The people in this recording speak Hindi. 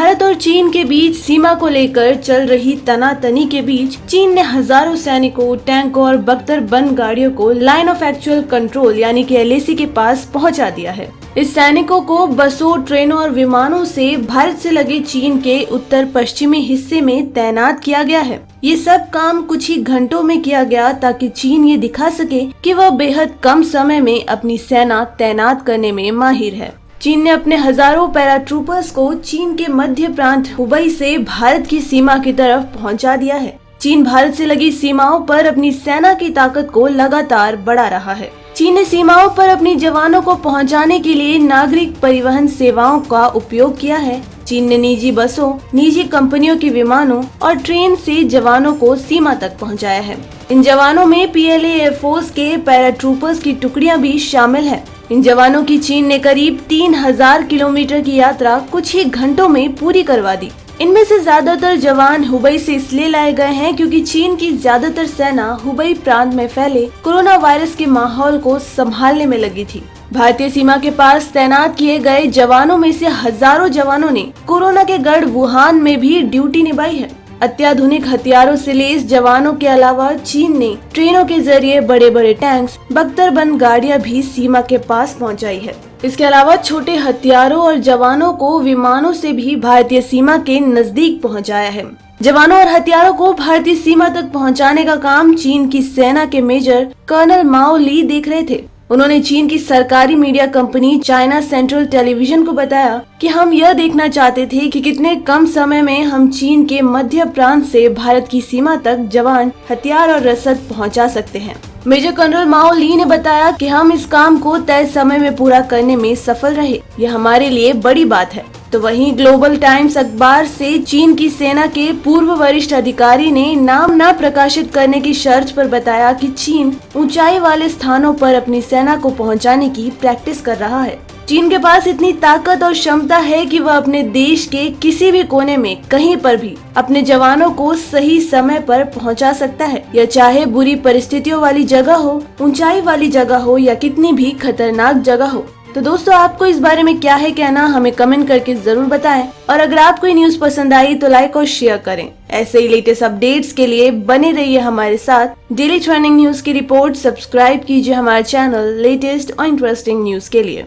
भारत और चीन के बीच सीमा को लेकर चल रही तनातनी के बीच चीन ने हजारों सैनिकों, टैंकों और बख्तर बंद गाड़ियों को लाइन ऑफ एक्चुअल कंट्रोल यानी कि LAC के पास पहुंचा दिया है। इस सैनिकों को बसों, ट्रेनों और विमानों से भारत से लगे चीन के उत्तर पश्चिमी हिस्से में तैनात किया गया है। ये सब काम कुछ ही घंटों में किया गया ताकि चीन ये दिखा सके कि वह बेहद कम समय में अपनी सेना तैनात करने में माहिर है। चीन ने अपने हजारों पैराट्रूपर्स को चीन के मध्य प्रांत हुबई से भारत की सीमा की तरफ पहुंचा दिया है। चीन भारत से लगी सीमाओं पर अपनी सेना की ताकत को लगातार बढ़ा रहा है। चीन ने सीमाओं पर अपनी जवानों को पहुंचाने के लिए नागरिक परिवहन सेवाओं का उपयोग किया है। चीन ने निजी बसों, निजी कंपनियों के विमानों और ट्रेन से जवानों को सीमा तक पहुंचाया है। इन जवानों में PLA एयरफोर्स के पैराट्रूपर्स की टुकड़ियां भी शामिल है। इन जवानों की चीन ने करीब 3000 किलोमीटर की यात्रा कुछ ही घंटों में पूरी करवा दी। इनमें से ज्यादातर जवान हुबई से इसलिए लाए गए हैं क्योंकि चीन की ज्यादातर सेना हुबई प्रांत में फैले कोरोना वायरस के माहौल को संभालने में लगी थी। भारतीय सीमा के पास तैनात किए गए जवानों में से हजारों जवानों ने कोरोना के गढ़ वुहान में भी ड्यूटी निभाई है। अत्याधुनिक हथियारों से लैस जवानों के अलावा चीन ने ट्रेनों के जरिए बड़े बड़े टैंक्स, बख्तरबंद गाड़ियां भी सीमा के पास पहुंचाई है। इसके अलावा छोटे हथियारों और जवानों को विमानों से भी भारतीय सीमा के नजदीक पहुंचाया है। जवानों और हथियारों को भारतीय सीमा तक पहुंचाने का काम चीन की सेना के मेजर कर्नल माओ ली देख रहे थे। उन्होंने चीन की सरकारी media company China central television को बताया कि हम यह देखना चाहते थे कि कितने कम समय में हम चीन के मध्य प्रांत से भारत की सीमा तक जवान, हथियार और रसद पहुंचा सकते हैं। मेजर कर्नल माओ ली ने बताया कि हम इस काम को तय समय में पूरा करने में सफल रहे, यह हमारे लिए बड़ी बात है। तो वहीं ग्लोबल टाइम्स अखबार से चीन की सेना के पूर्व वरिष्ठ अधिकारी ने नाम न प्रकाशित करने की शर्त पर बताया कि चीन ऊंचाई वाले स्थानों पर अपनी सेना को पहुंचाने की प्रैक्टिस कर रहा है। चीन के पास इतनी ताकत और क्षमता है कि वह अपने देश के किसी भी कोने में कहीं पर भी अपने जवानों को सही समय पर पहुंचा सकता है। यह चाहे बुरी परिस्थितियों वाली जगह हो, ऊंचाई वाली जगह हो या कितनी भी खतरनाक जगह हो। तो दोस्तों, आपको इस बारे में क्या है कहना, हमें कमेंट करके जरूर बताएं। और अगर आपको ये न्यूज पसंद आई तो लाइक और शेयर करें। ऐसे ही लेटेस्ट अपडेट्स के लिए बने रहिए हमारे साथ। डेली ट्रेंडिंग न्यूज की रिपोर्ट सब्सक्राइब कीजिए हमारे चैनल लेटेस्ट और इंटरेस्टिंग न्यूज के लिए।